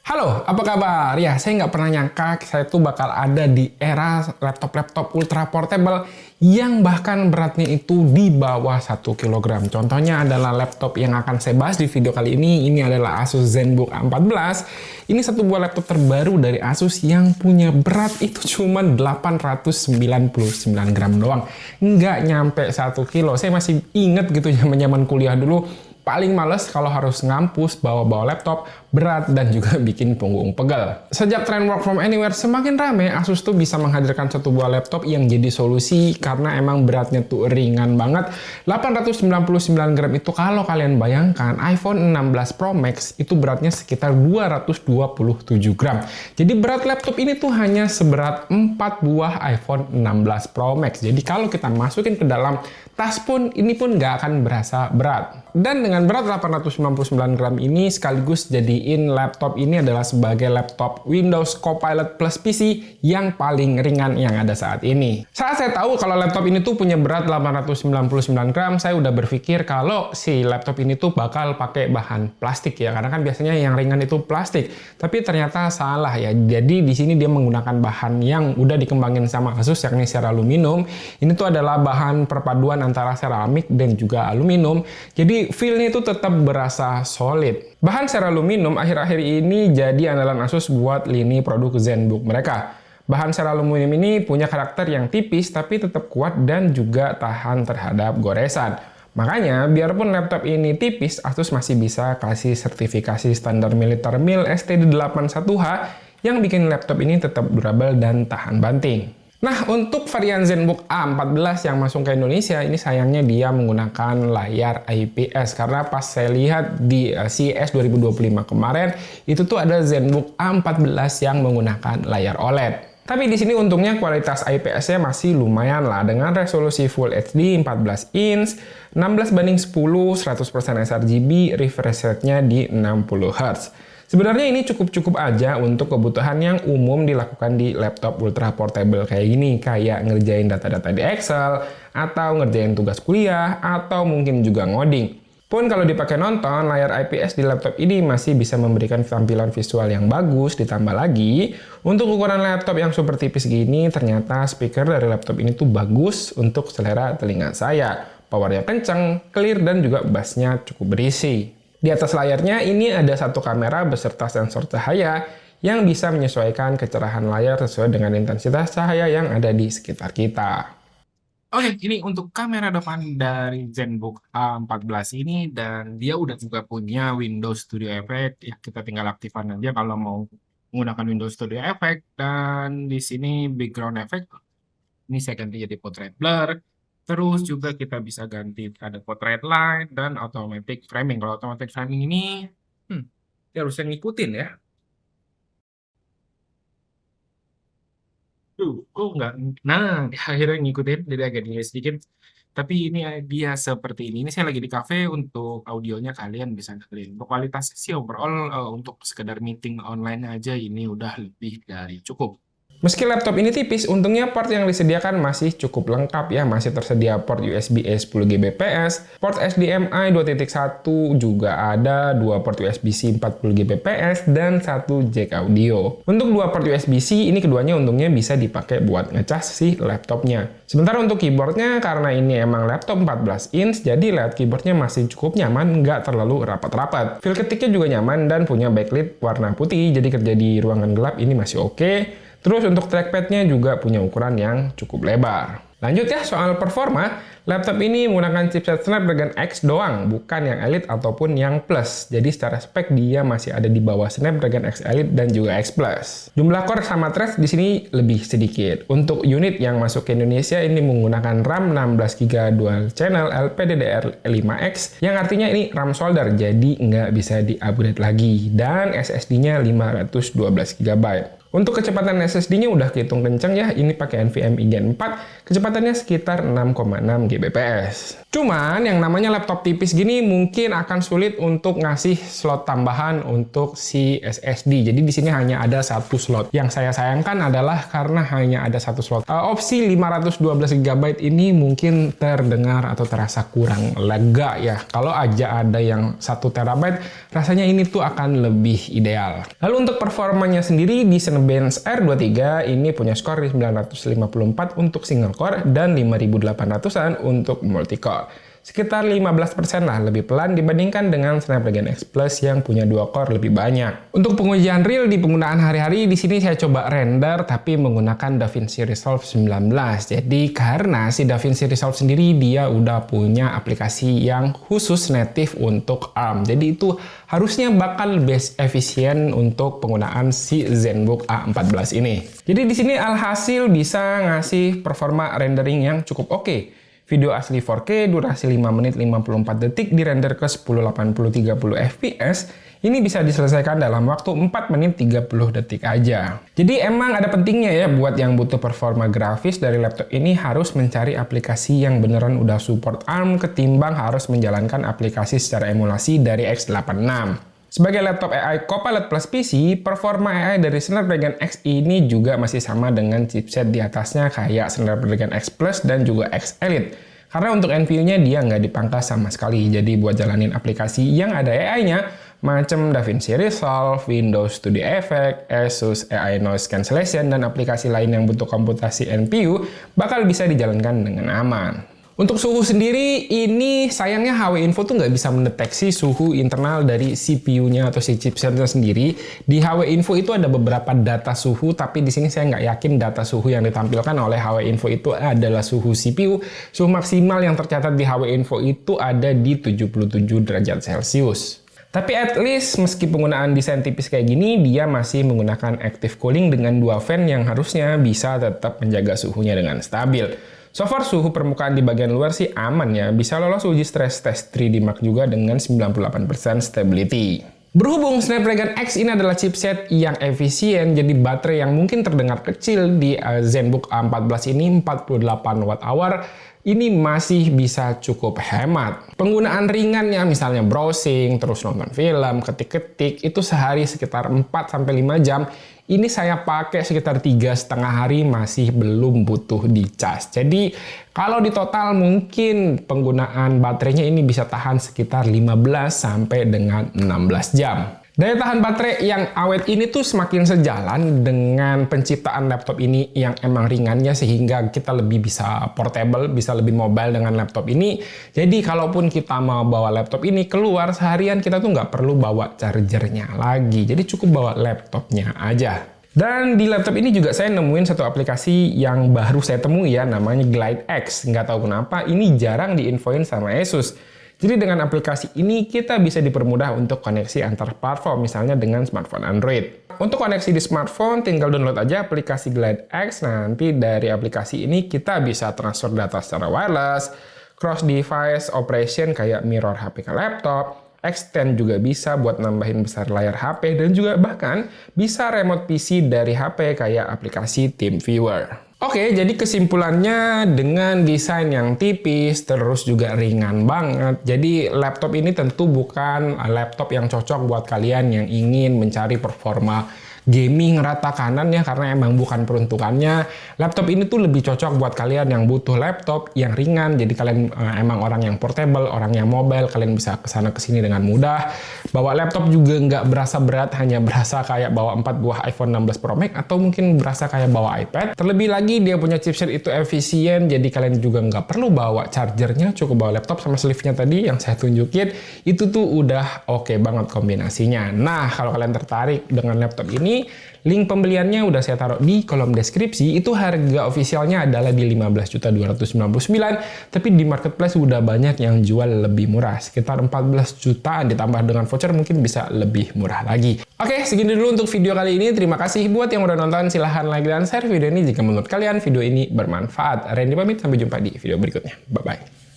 Halo, apa kabar? Ya, saya nggak pernah nyangka saya tuh bakal ada di era laptop-laptop ultra portable yang bahkan beratnya itu di bawah 1 kg. Contohnya adalah laptop yang akan saya bahas di video kali ini. Ini adalah Asus ZenBook A14. Ini satu buah laptop terbaru dari Asus yang punya berat itu cuma 899 gram doang. Nggak nyampe 1 kilo. Saya masih inget gitu zaman kuliah dulu. Paling males kalau harus ngampus bawa-bawa laptop berat dan juga bikin punggung pegel. Sejak tren work from anywhere semakin rame, Asus tuh bisa menghadirkan satu buah laptop yang jadi solusi karena emang beratnya tuh ringan banget. 899 gram itu kalau kalian bayangkan iPhone 16 Pro Max itu beratnya sekitar 227 gram. Jadi berat laptop ini tuh hanya seberat 4 buah iPhone 16 Pro Max. Jadi kalau kita masukin ke dalam tas pun ini pun nggak akan berasa berat. Dan dengan berat 899 gram ini sekaligus jadiin laptop ini adalah sebagai laptop Windows Copilot Plus PC yang paling ringan yang ada saat ini. Saat saya tahu kalau laptop ini tuh punya berat 899 gram, saya udah berpikir kalau si laptop ini tuh bakal pakai bahan plastik ya, karena kan biasanya yang ringan itu plastik. Tapi ternyata salah ya. Jadi di sini dia menggunakan bahan yang udah dikembangin sama Asus yakni seraluminium. Ini tuh adalah bahan perpaduan antara seramik dan juga aluminium. Jadi feel-nya itu tetap berasa solid. Bahan seraluminium akhir-akhir ini jadi andalan Asus buat lini produk ZenBook mereka. Bahan seraluminium ini punya karakter yang tipis tapi tetap kuat dan juga tahan terhadap goresan. Makanya, biarpun laptop ini tipis, Asus masih bisa kasih sertifikasi standar militer MIL STD81H yang bikin laptop ini tetap durable dan tahan banting. Nah, untuk varian ZenBook A14 yang masuk ke Indonesia, ini sayangnya dia menggunakan layar IPS. Karena pas saya lihat di CES 2025 kemarin, itu tuh ada ZenBook A14 yang menggunakan layar OLED. Tapi di sini untungnya kualitas IPS-nya masih lumayan lah, dengan resolusi Full HD 14 inch, 16:10, 100% sRGB, refresh rate-nya di 60 Hz. Sebenarnya ini cukup-cukup aja untuk kebutuhan yang umum dilakukan di laptop ultra portable kayak gini, kayak ngerjain data-data di Excel, atau ngerjain tugas kuliah, atau mungkin juga ngoding. Pun kalau dipakai nonton, layar IPS di laptop ini masih bisa memberikan tampilan visual yang bagus, ditambah lagi, untuk ukuran laptop yang super tipis gini, ternyata speaker dari laptop ini tuh bagus untuk selera telinga saya. Powernya kenceng, clear, dan juga bassnya cukup berisi. Di atas layarnya ini ada satu kamera beserta sensor cahaya yang bisa menyesuaikan kecerahan layar sesuai dengan intensitas cahaya yang ada di sekitar kita. Oke, ini untuk kamera depan dari ZenBook A14 ini, dan dia udah juga punya Windows Studio Effect. Ya, kita tinggal aktifkan aja kalau mau menggunakan Windows Studio Effect. Dan di sini background effect, ini saya ganti jadi portrait blur. Terus juga kita bisa ganti ada portrait light dan automatic framing. Kalau automatic framing ini, dia harusnya ngikutin ya. Kok nggak? Nah, akhirnya ngikutin, jadi agak delay sedikit. Tapi ini dia seperti ini. Ini saya lagi di cafe, untuk audionya kalian bisa dengerin. Untuk kualitas sih overall, untuk sekedar meeting online aja ini udah lebih dari cukup. Meski laptop ini tipis, untungnya port yang disediakan masih cukup lengkap ya. Masih tersedia port USB-A 10 Gbps, port HDMI 2.1 juga ada, 2 port USB-C 40 Gbps, dan 1 jack audio. Untuk 2 port USB-C, ini keduanya untungnya bisa dipakai buat ngecas si laptopnya. Sementara untuk keyboardnya, karena ini emang laptop 14 inch, jadi layout keyboardnya masih cukup nyaman, nggak terlalu rapat-rapat. Feel ketiknya juga nyaman dan punya backlit warna putih, jadi kerja di ruangan gelap ini masih oke. Terus untuk trackpad-nya juga punya ukuran yang cukup lebar. Lanjut ya, soal performa, laptop ini menggunakan chipset Snapdragon X doang, bukan yang Elite ataupun yang Plus. Jadi secara spek dia masih ada di bawah Snapdragon X Elite dan juga X Plus. Jumlah core sama thread di sini lebih sedikit. Untuk unit yang masuk ke Indonesia ini menggunakan RAM 16GB dual channel LPDDR5X, yang artinya ini RAM solder, jadi nggak bisa di-upgrade lagi. Dan SSD-nya 512GB. Untuk kecepatan SSD-nya udah kehitung kenceng ya, ini pakai NVMe Gen 4, kecepatannya sekitar 6,6 Gbps. Cuman yang namanya laptop tipis gini mungkin akan sulit untuk ngasih slot tambahan untuk si SSD. Jadi di sini hanya ada satu slot. Yang saya sayangkan adalah karena hanya ada satu slot. Opsi 512 GB ini mungkin terdengar atau terasa kurang lega ya. Kalau aja ada yang 1 TB, rasanya ini tuh akan lebih ideal. Lalu untuk performanya sendiri di Cinebench R23 ini punya skor di 954 untuk single core dan 5800-an untuk multi core. Sekitar 15% lah lebih pelan dibandingkan dengan Snapdragon X Plus yang punya 2 core lebih banyak. Untuk pengujian real di penggunaan hari-hari, di sini saya coba render tapi menggunakan DaVinci Resolve 19. Jadi karena si DaVinci Resolve sendiri dia udah punya aplikasi yang khusus native untuk ARM. Jadi itu harusnya bakal lebih efisien untuk penggunaan si ZenBook A14 ini. Jadi di sini alhasil bisa ngasih performa rendering yang cukup oke. Video asli 4K, durasi 5 menit 54 detik, dirender ke 1080-30 fps. Ini bisa diselesaikan dalam waktu 4 menit 30 detik aja. Jadi emang ada pentingnya ya buat yang butuh performa grafis dari laptop ini harus mencari aplikasi yang beneran udah support ARM ketimbang harus menjalankan aplikasi secara emulasi dari x86. Sebagai laptop AI Copilot Plus PC, performa AI dari Snapdragon X ini juga masih sama dengan chipset di atasnya kayak Snapdragon X Plus dan juga X Elite. Karena untuk NPU-nya dia nggak dipangkas sama sekali, jadi buat jalanin aplikasi yang ada AI-nya, macam DaVinci Resolve, Windows Studio Effects, Asus AI Noise Cancellation, dan aplikasi lain yang butuh komputasi NPU, bakal bisa dijalankan dengan aman. Untuk suhu sendiri, ini sayangnya HW Info tuh nggak bisa mendeteksi suhu internal dari CPU-nya atau si chipsetnya sendiri. Di HW Info itu ada beberapa data suhu, tapi di sini saya nggak yakin data suhu yang ditampilkan oleh HW Info itu adalah suhu CPU. Suhu maksimal yang tercatat di HW Info itu ada di 77 derajat Celcius. Tapi at least meski penggunaan desain tipis kayak gini, dia masih menggunakan active cooling dengan 2 fan yang harusnya bisa tetap menjaga suhunya dengan stabil. So far suhu permukaan di bagian luar sih aman ya, bisa lolos uji stress test 3D Mark juga dengan 98% stability. Berhubung Snapdragon X ini adalah chipset yang efisien, jadi baterai yang mungkin terdengar kecil di ZenBook A14 ini 48 Wh, ini masih bisa cukup hemat. Penggunaan ringannya misalnya browsing, terus nonton film, ketik-ketik, itu sehari sekitar 4-5 jam. Ini saya pakai sekitar 3,5 hari masih belum butuh dicas. Jadi kalau di total mungkin penggunaan baterainya ini bisa tahan sekitar 15 sampai dengan 16 jam. Daya tahan baterai yang awet ini tuh semakin sejalan dengan penciptaan laptop ini yang emang ringannya sehingga kita lebih bisa portable, bisa lebih mobile dengan laptop ini. Jadi kalaupun kita mau bawa laptop ini keluar seharian kita tuh nggak perlu bawa chargernya lagi. Jadi cukup bawa laptopnya aja. Dan di laptop ini juga saya nemuin satu aplikasi yang baru saya temui ya, namanya Glide X. Nggak tahu kenapa ini jarang diinfoin sama Asus. Jadi dengan aplikasi ini kita bisa dipermudah untuk koneksi antar platform, misalnya dengan smartphone Android. Untuk koneksi di smartphone, tinggal download aja aplikasi Glide X. Nanti dari aplikasi ini kita bisa transfer data secara wireless, cross-device operation kayak mirror HP ke laptop, extend juga bisa buat nambahin besar layar HP, dan juga bahkan bisa remote PC dari HP kayak aplikasi TeamViewer. Oke, jadi kesimpulannya dengan desain yang tipis, terus juga ringan banget. Jadi laptop ini tentu bukan laptop yang cocok buat kalian yang ingin mencari performa gaming rata kanan ya, karena emang bukan peruntukannya. Laptop ini tuh lebih cocok buat kalian yang butuh laptop yang ringan. Jadi kalian emang orang yang portable, orang yang mobile, kalian bisa kesana kesini dengan mudah. Bawa laptop juga nggak berasa berat, hanya berasa kayak bawa 4 buah iPhone 16 Pro Max atau mungkin berasa kayak bawa iPad. Terlebih lagi dia punya chipset itu efisien, jadi kalian juga nggak perlu bawa chargernya, cukup bawa laptop sama sleeve-nya tadi yang saya tunjukin. Itu tuh udah oke banget kombinasinya. Nah, kalau kalian tertarik dengan laptop ini, link pembeliannya udah saya taruh di kolom deskripsi. Itu harga ofisialnya adalah di 15.299, tapi di marketplace udah banyak yang jual lebih murah, sekitar 14 jutaan ditambah dengan voucher mungkin bisa lebih murah lagi. Oke, segini dulu untuk video kali ini. Terima kasih buat yang udah nonton. Silahkan like dan share video ini jika menurut kalian video ini bermanfaat. Randy pamit, sampai jumpa di video berikutnya. Bye-bye.